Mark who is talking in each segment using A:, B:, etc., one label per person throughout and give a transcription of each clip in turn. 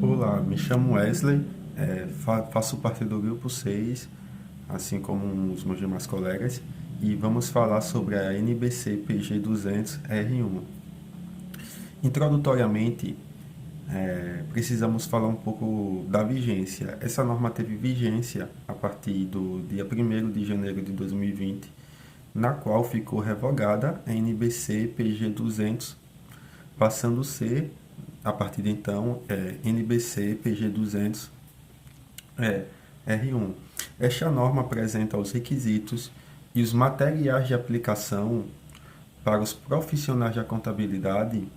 A: Olá, me chamo Wesley, faço parte do grupo 6, assim como os meus demais colegas, e vamos falar sobre a NBC PG200R1. Introdutoriamente, precisamos falar um pouco da vigência. Essa norma teve vigência a partir do dia 1º de janeiro de 2020, na qual ficou revogada a NBC PG200, passando a ser, a partir de então, NBC PG200 R1. Esta norma apresenta os requisitos e os materiais de aplicação para os profissionais da contabilidade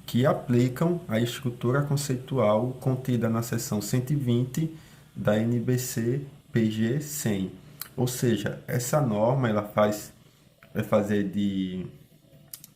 A: que aplicam a estrutura conceitual contida na seção 120 da NBC PG 100. Ou seja, essa norma vai fazer de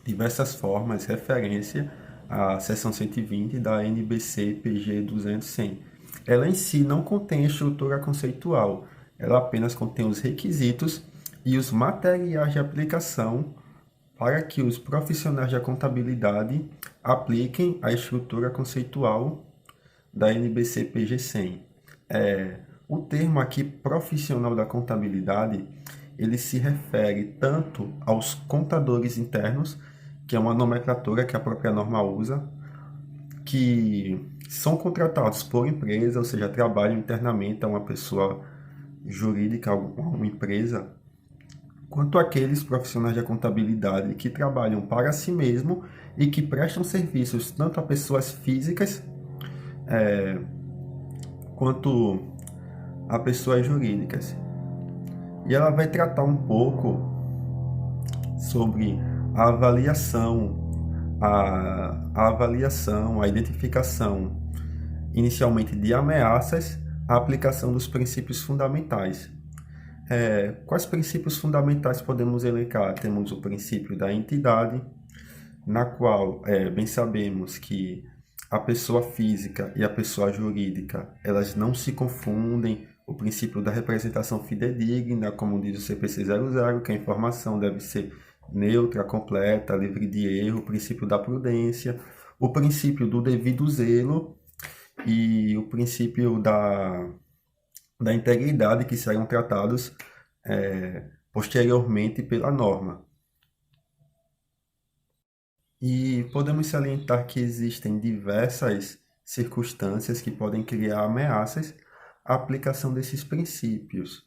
A: diversas formas referência à seção 120 da NBC PG 200-100. Ela em si não contém estrutura conceitual, ela apenas contém os requisitos e os materiais de aplicação para que os profissionais da contabilidade apliquem a estrutura conceitual da NBC PG 100. O termo aqui, profissional da contabilidade, ele se refere tanto aos contadores internos, que é uma nomenclatura que a própria norma usa, que são contratados por empresa, ou seja, trabalham internamente a uma pessoa jurídica, a uma empresa, quanto aqueles profissionais da contabilidade que trabalham para si mesmo e que prestam serviços tanto a pessoas físicas quanto a pessoas jurídicas. E ela vai tratar um pouco sobre a avaliação, a identificação inicialmente de ameaças, a aplicação dos princípios fundamentais. Quais princípios fundamentais podemos elencar? Temos o princípio da entidade, na qual bem sabemos que a pessoa física e a pessoa jurídica, elas não se confundem. O princípio da representação fidedigna, como diz o CPC 00, que a informação deve ser neutra, completa, livre de erro, o princípio da prudência, o princípio do devido zelo e o princípio da integridade, que serão tratados posteriormente pela norma. E podemos salientar que existem diversas circunstâncias que podem criar ameaças à aplicação desses princípios.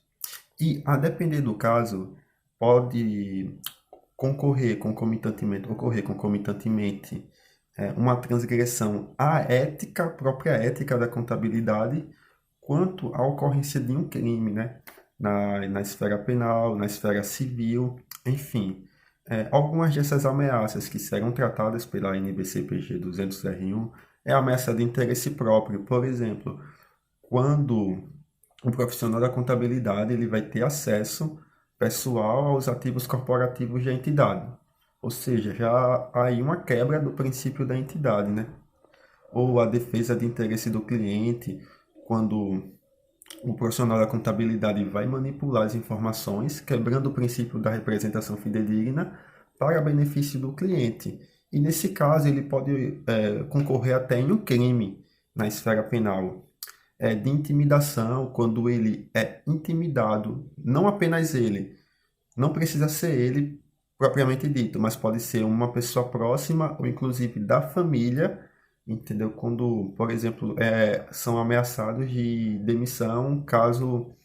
A: E, a depender do caso, pode ocorrer concomitantemente uma transgressão à ética, própria ética da contabilidade, quanto à ocorrência de um crime, né? Na esfera penal, na esfera civil, enfim. Algumas dessas ameaças que serão tratadas pela NBC-PG 200-R1 é a ameaça de interesse próprio. Por exemplo, quando o profissional da contabilidade ele vai ter acesso pessoal aos ativos corporativos da entidade. Ou seja, já há aí uma quebra do princípio da entidade, né? Ou a defesa de interesse do cliente, quando o profissional da contabilidade vai manipular as informações, quebrando o princípio da representação fidedigna para benefício do cliente. E nesse caso, ele pode concorrer até em um crime na esfera penal, de intimidação, quando ele é intimidado, não apenas ele, não precisa ser ele propriamente dito, mas pode ser uma pessoa próxima ou inclusive da família, entendeu? Quando, por exemplo, são ameaçados de demissão caso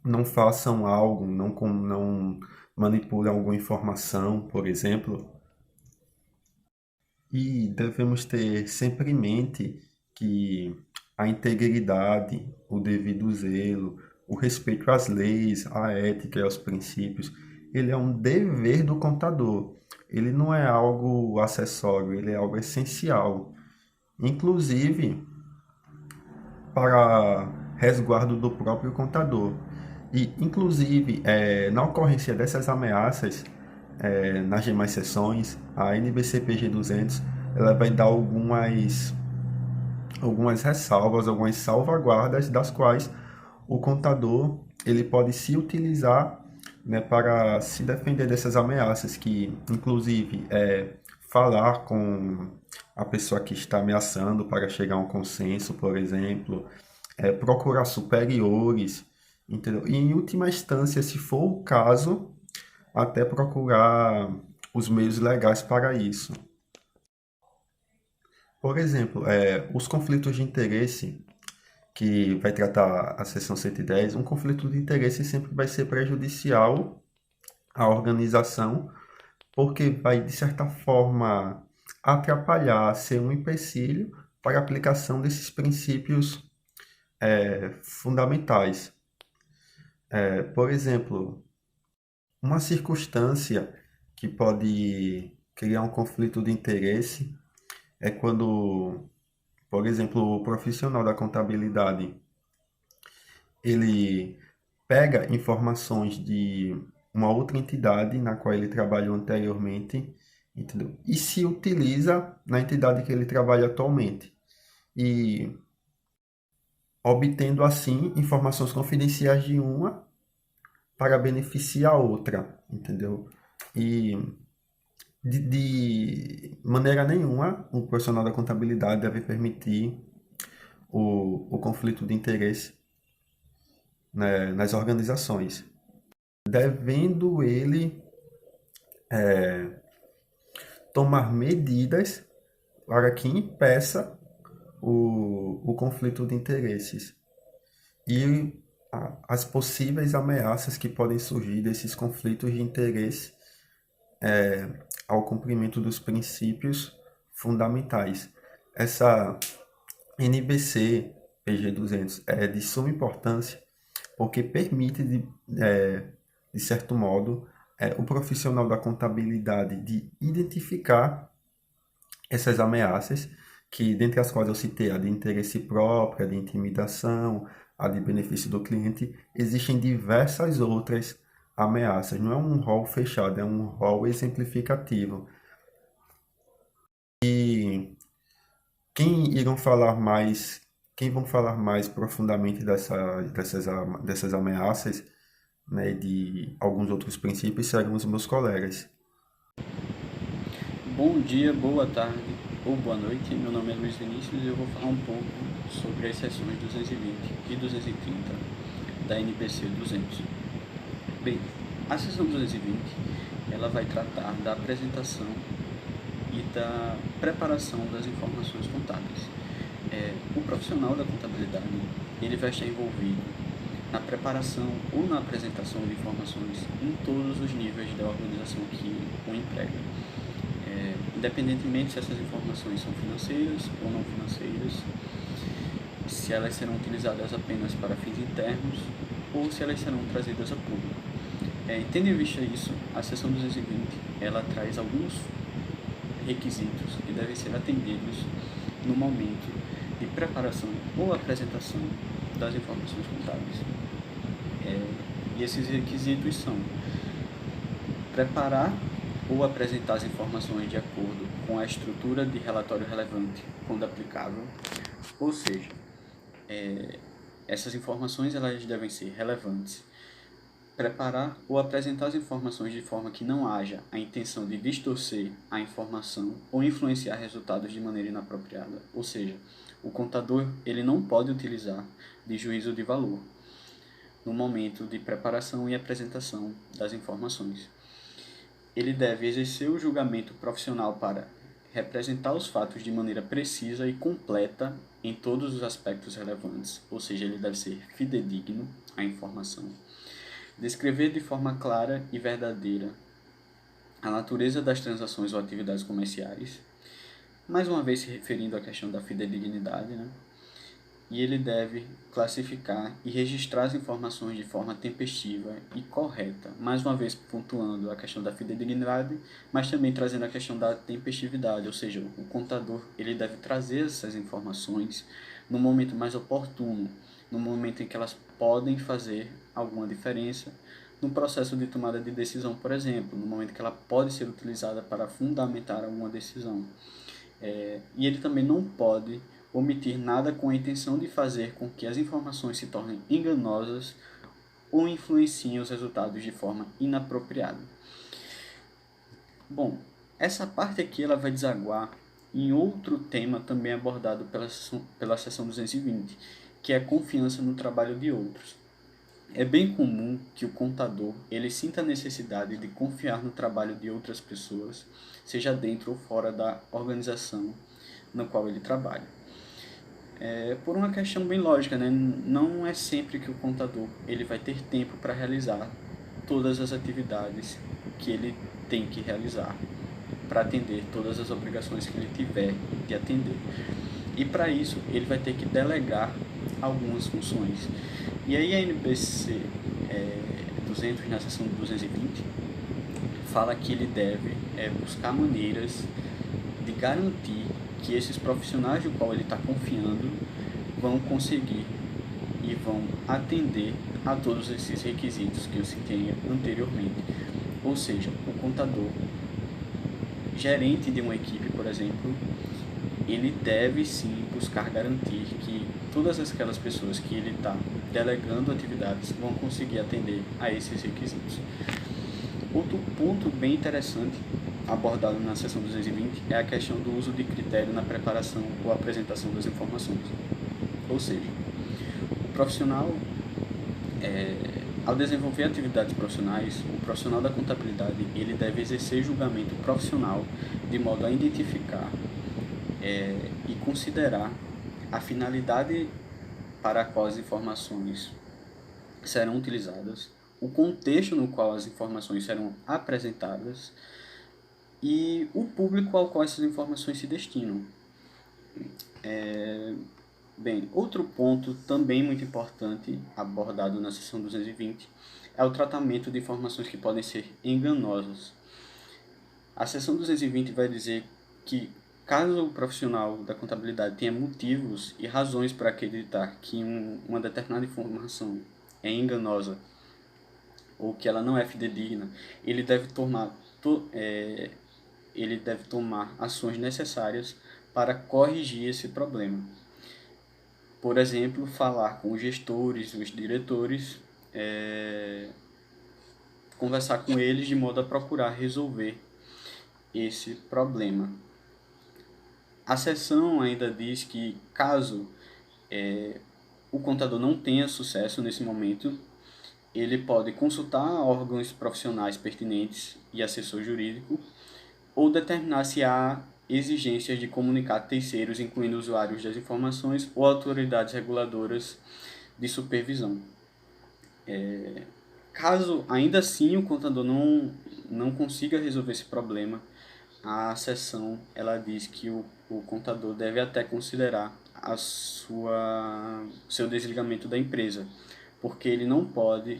A: não façam algo, não manipulem alguma informação, por exemplo. E devemos ter sempre em mente que a integridade, o devido zelo, o respeito às leis, à ética e aos princípios, ele é um dever do contador. Ele não é algo acessório, ele é algo essencial. Inclusive para resguardo do próprio contador. E, inclusive, na ocorrência dessas ameaças, nas demais sessões, a NBC-PG 200 ela vai dar algumas ressalvas, algumas salvaguardas, das quais o contador ele pode se utilizar, né, para se defender dessas ameaças, que inclusive falar com a pessoa que está ameaçando para chegar a um consenso, por exemplo, procurar superiores, entendeu? E em última instância, se for o caso, até procurar os meios legais para isso. Por exemplo, os conflitos de interesse, que vai tratar a seção 110, um conflito de interesse sempre vai ser prejudicial à organização, porque vai, de certa forma, atrapalhar, ser um empecilho para a aplicação desses princípios fundamentais. Por exemplo, uma circunstância que pode criar um conflito de interesse é quando, por exemplo, o profissional da contabilidade ele pega informações de uma outra entidade na qual ele trabalhou anteriormente, entendeu? E se utiliza na entidade que ele trabalha atualmente. E obtendo assim informações confidenciais de uma para beneficiar a outra, entendeu? E de maneira nenhuma o profissional da contabilidade deve permitir o conflito de interesse, né, nas organizações, devendo ele tomar medidas para que impeça o conflito de interesses e as possíveis ameaças que podem surgir desses conflitos de interesse ao cumprimento dos princípios fundamentais. Essa NBC PG 200 é de suma importância porque permite, de certo modo, o profissional da contabilidade de identificar essas ameaças, que dentre as quais eu citei a de interesse próprio, a de intimidação, a de benefício do cliente, existem diversas outras ameaças. Não é um rol fechado, é um rol exemplificativo. E quem irão falar mais, quem vão falar mais profundamente dessas ameaças, né, de alguns outros princípios serão os meus colegas.
B: Bom dia, boa tarde ou boa noite. Meu nome é Luiz Vinícius e eu vou falar um pouco sobre as seções 220 e 230 da NPC 200. Bem, a seção 220 ela vai tratar da apresentação e da preparação das informações contábeis. O profissional da contabilidade ele vai estar envolvido na preparação ou na apresentação de informações em todos os níveis da organização que o emprega. Independentemente se essas informações são financeiras ou não financeiras, se elas serão utilizadas apenas para fins internos ou se elas serão trazidas a público. Tendo em vista isso, a seção 220 ela traz alguns requisitos que devem ser atendidos no momento de preparação ou apresentação das informações contábeis. E esses requisitos são preparar ou apresentar as informações de acordo com a estrutura de relatório relevante, quando aplicável, ou seja, essas informações elas devem ser relevantes. Preparar ou apresentar as informações de forma que não haja a intenção de distorcer a informação ou influenciar resultados de maneira inapropriada, ou seja, o contador ele não pode utilizar de juízo de valor no momento de preparação e apresentação das informações. Ele deve exercer o julgamento profissional para representar os fatos de maneira precisa e completa em todos os aspectos relevantes, ou seja, ele deve ser fidedigno à informação. Descrever de forma clara e verdadeira a natureza das transações ou atividades comerciais, mais uma vez se referindo à questão da fidedignidade, né? E ele deve classificar e registrar as informações de forma tempestiva e correta, mais uma vez pontuando a questão da fidedignidade, mas também trazendo a questão da tempestividade, ou seja, o contador ele deve trazer essas informações no momento mais oportuno, no momento em que elas podem fazer alguma diferença no processo de tomada de decisão, por exemplo, no momento que ela pode ser utilizada para fundamentar alguma decisão. E ele também não pode omitir nada com a intenção de fazer com que as informações se tornem enganosas ou influenciem os resultados de forma inapropriada. Bom, Essa parte aqui ela vai desaguar em outro tema também abordado pela seção 220, que é a confiança no trabalho de outros. É bem comum que o contador ele sinta a necessidade de confiar no trabalho de outras pessoas, seja dentro ou fora da organização na qual ele trabalha. Por uma questão bem lógica, né? Não é sempre que o contador ele vai ter tempo para realizar todas as atividades que ele tem que realizar para atender todas as obrigações que ele tiver de atender. E para isso ele vai ter que delegar algumas funções. E aí a NBC 200, na seção 220, fala que ele deve buscar maneiras de garantir que esses profissionais do qual ele está confiando vão conseguir e vão atender a todos esses requisitos que eu citei anteriormente. Ou seja, o contador, gerente de uma equipe, por exemplo, ele deve sim buscar garantir que todas aquelas pessoas que ele está delegando atividades vão conseguir atender a esses requisitos. Outro ponto bem interessante abordado na seção 220 é a questão do uso de critério na preparação ou apresentação das informações. Ou seja, o profissional, ao desenvolver atividades profissionais, o profissional da contabilidade ele deve exercer julgamento profissional de modo a identificar e considerar a finalidade para a qual as informações serão utilizadas, o contexto no qual as informações serão apresentadas e o público ao qual essas informações se destinam. Bem, outro ponto também muito importante abordado na seção 220 é o tratamento de informações que podem ser enganosas. A seção 220 vai dizer que caso o profissional da contabilidade tenha motivos e razões para acreditar que uma determinada informação é enganosa ou que ela não é fidedigna, ele deve tomar ações necessárias para corrigir esse problema. Por exemplo, falar com os gestores, os diretores, conversar com eles de modo a procurar resolver esse problema. A seção ainda diz que caso o contador não tenha sucesso nesse momento, ele pode consultar órgãos profissionais pertinentes e assessor jurídico ou determinar se há exigências de comunicar a terceiros, incluindo usuários das informações ou autoridades reguladoras de supervisão. Caso ainda assim o contador não consiga resolver esse problema, a seção ela diz que o contador deve até considerar seu desligamento da empresa, porque ele não pode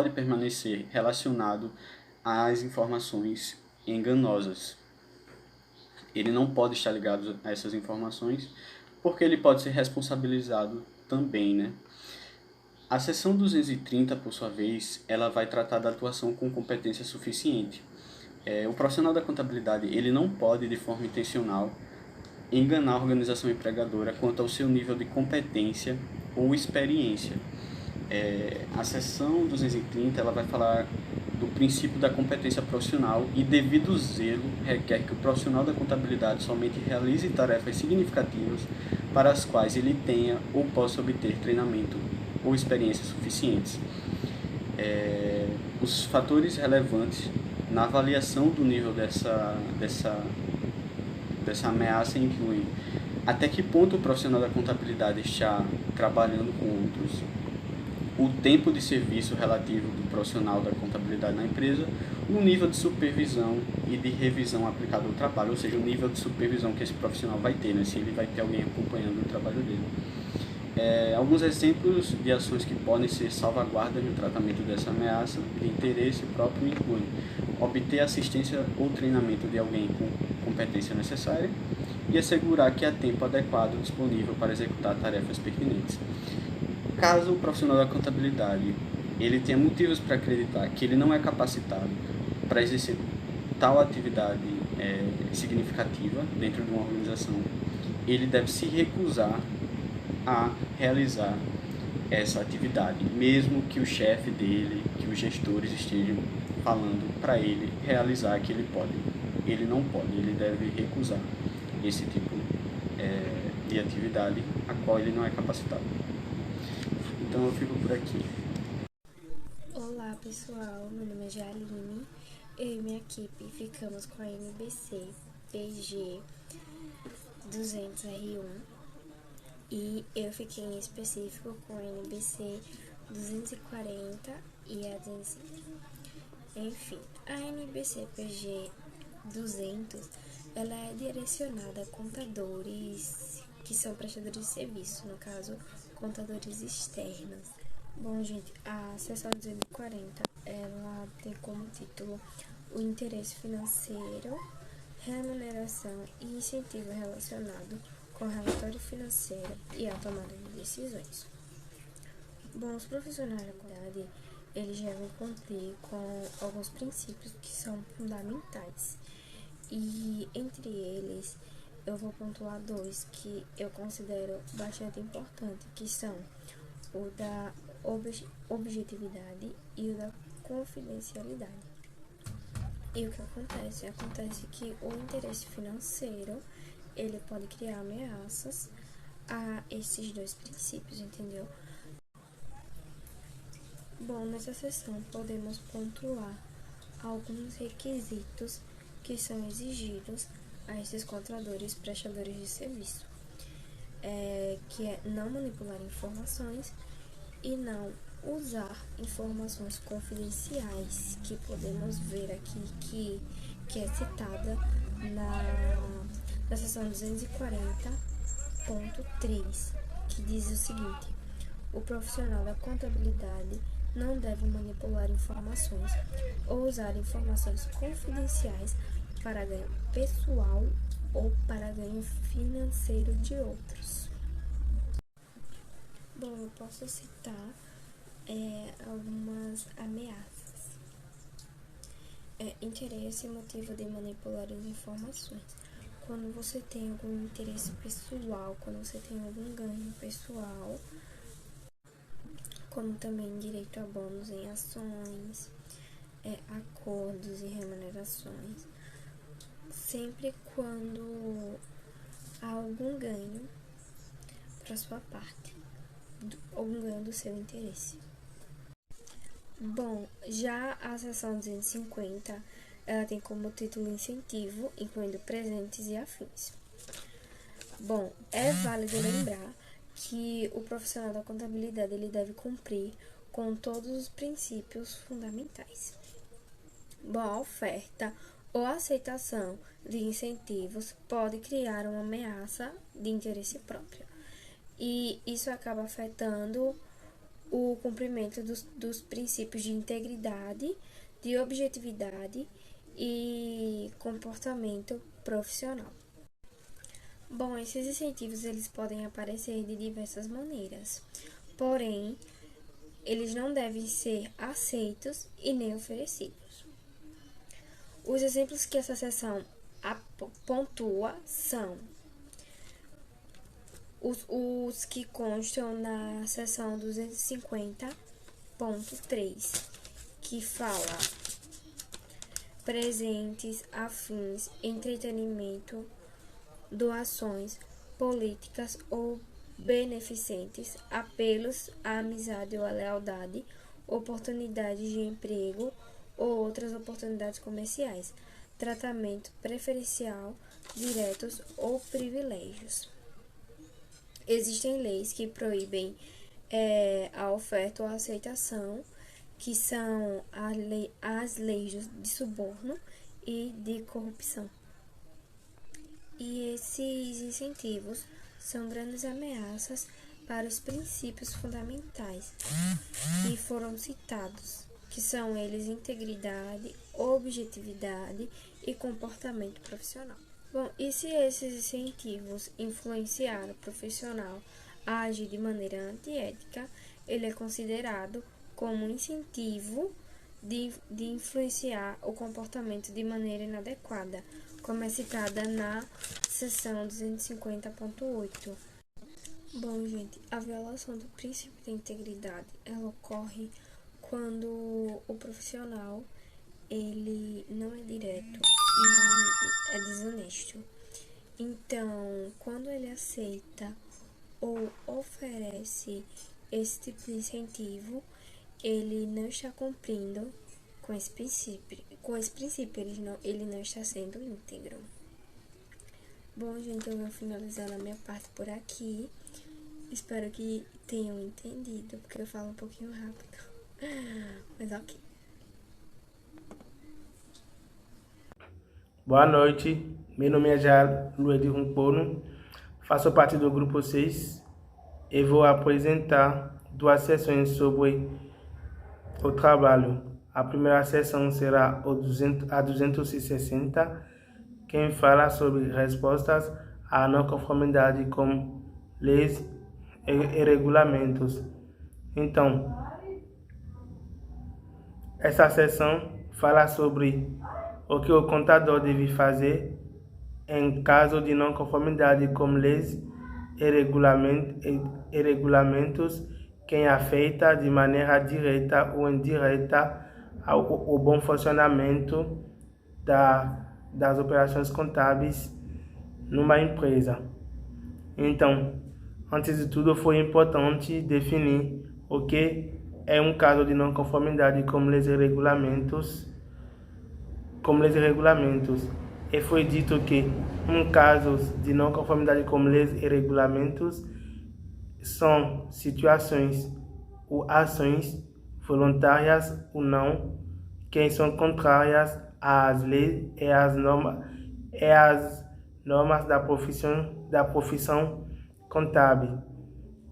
B: permanecer relacionado às informações enganosas. Ele não pode estar ligado a essas informações, porque ele pode ser responsabilizado também, né? A seção 230, por sua vez, ela vai tratar da atuação com competência suficiente. O profissional da contabilidade ele não pode, de forma intencional, enganar a organização empregadora quanto ao seu nível de competência ou experiência. A seção 230 ela vai falar do princípio da competência profissional e devido zelo requer que o profissional da contabilidade somente realize tarefas significativas para as quais ele tenha ou possa obter treinamento ou experiência suficientes. Os fatores relevantes na avaliação do nível dessa ameaça incluem até que ponto o profissional da contabilidade está trabalhando com outros, o tempo de serviço relativo do profissional da contabilidade na empresa, o nível de supervisão e de revisão aplicado ao trabalho, ou seja, o nível de supervisão que esse profissional vai ter, né, se ele vai ter alguém acompanhando o trabalho dele. Alguns exemplos de ações que podem ser salvaguardas no tratamento dessa ameaça de interesse próprio incluem obter assistência ou treinamento de alguém com competência necessária e assegurar que há tempo adequado disponível para executar tarefas pertinentes. Caso o profissional da contabilidade ele tenha motivos para acreditar que ele não é capacitado para exercer tal atividade significativa dentro de uma organização, ele deve se recusar a realizar essa atividade, mesmo que o chefe dele, que os gestores estejam falando para ele realizar que ele pode. ele não pode, ele deve recusar esse tipo de atividade a qual ele não é capacitado. Então eu fico por aqui.
C: Olá pessoal, meu nome é Jaline. Eu e minha equipe ficamos com a NBC PG 200R1 e eu fiquei em específico com a NBC 240 e a 250. Enfim, a NBC PG 200 ela é direcionada a contadores que são prestadores de serviço, no caso, contadores externos. Bom, gente, a seção 240, ela tem como título o interesse financeiro, remuneração e incentivo relacionado com o relatório financeiro e a tomada de decisões. Bom, os profissionais da contabilidade, eles devem cumprir com alguns princípios que são fundamentais. E entre eles, eu vou pontuar dois que eu considero bastante importantes, que são o da objetividade e o da confidencialidade. E o que acontece? Acontece que o interesse financeiro, ele pode criar ameaças a esses dois princípios, entendeu? Bom, nessa seção podemos pontuar alguns requisitos que são exigidos a esses contadores prestadores de serviço, que é não manipular informações e não usar informações confidenciais, que podemos ver aqui que é citada na seção 240.3, que diz o seguinte: o profissional da contabilidade não deve manipular informações ou usar informações confidenciais para ganho pessoal ou para ganho financeiro de outros. Bom, eu posso citar algumas ameaças. Interesse e motivo de manipular as informações. Quando você tem algum interesse pessoal, quando você tem algum ganho pessoal, como também direito a bônus em ações, acordos e remunerações, sempre quando há algum ganho para sua parte, algum ganho do seu interesse. Bom, já a seção 250, ela tem como título incentivo, incluindo presentes e afins. Bom, é válido lembrar que o profissional da contabilidade ele deve cumprir com todos os princípios fundamentais. Bom, a oferta ou aceitação de incentivos pode criar uma ameaça de interesse próprio, e isso acaba afetando o cumprimento dos princípios de integridade, de objetividade e comportamento profissional. Bom, esses incentivos eles podem aparecer de diversas maneiras, porém, eles não devem ser aceitos e nem oferecidos. Os exemplos que essa seção pontua são os que constam na seção 250.3, que fala presentes, afins, entretenimento, doações, políticas ou beneficentes, apelos à amizade ou à lealdade, oportunidades de emprego ou outras oportunidades comerciais, tratamento preferencial, diretos ou privilégios. Existem leis que proíbem a oferta ou a aceitação, que são as leis de suborno e de corrupção. E esses incentivos são grandes ameaças para os princípios fundamentais que foram citados, que são eles integridade, objetividade e comportamento profissional. Bom, e se esses incentivos influenciar o profissional a agir de maneira antiética, ele é considerado como um incentivo de influenciar o comportamento de maneira inadequada, como é citada na seção 250.8. Bom, gente, a violação do princípio da integridade, ela ocorre quando o profissional ele não é direto e é desonesto. Então, quando ele aceita ou oferece esse tipo de incentivo, ele não está cumprindo com esse princípio. Ele não está sendo íntegro. Bom, gente, eu vou finalizando a minha parte por aqui. Espero que tenham entendido, porque eu falo um pouquinho rápido. Mas ok.
D: Boa noite, meu nome é Jair Luiz de Rumpono, faço parte do grupo 6 e vou apresentar duas sessões sobre o trabalho. A primeira sessão será a 260, quem fala sobre respostas à não conformidade com leis e regulamentos. Então, essa sessão fala sobre o que o contador deve fazer em caso de não conformidade com leis e regulamentos que afeta de maneira direta ou indireta o bom funcionamento das operações contábeis numa empresa. Então, antes de tudo, foi importante definir o que é um caso de não conformidade com leis e regulamentos. E foi dito que casos de não conformidade com leis e regulamentos são situações ou ações voluntárias ou não que são contrárias às leis e às normas da profissão contábil.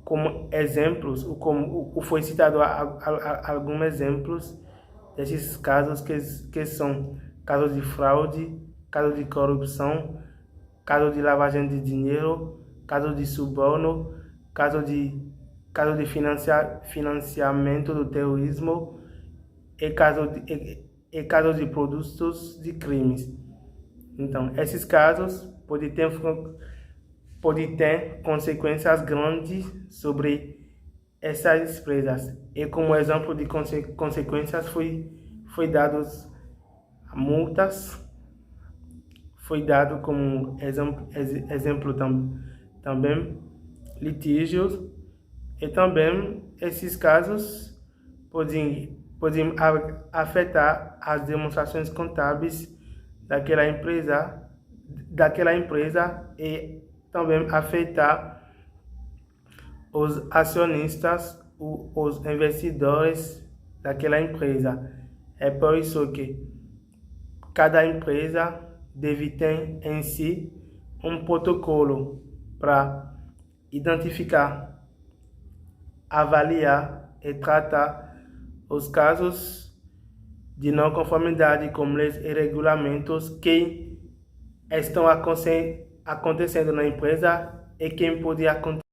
D: Como exemplos, como foi citado alguns exemplos desses casos que são casos de fraude, casos de corrupção, casos de lavagem de dinheiro, casos de suborno, casos de financiamento do terrorismo e casos de produtos de crimes. Então, esses casos podem ter consequências grandes sobre essas empresas. E como exemplo de consequências foi dados multas, foi dado como exemplo também litígios, e também esses casos podem afetar as demonstrações contábeis daquela empresa e também afetar os acionistas, os investidores daquela empresa. É por isso que cada empresa deve ter em si um protocolo para identificar, avaliar e tratar os casos de não conformidade com leis e regulamentos que estão acontecendo na empresa e que pode acontecer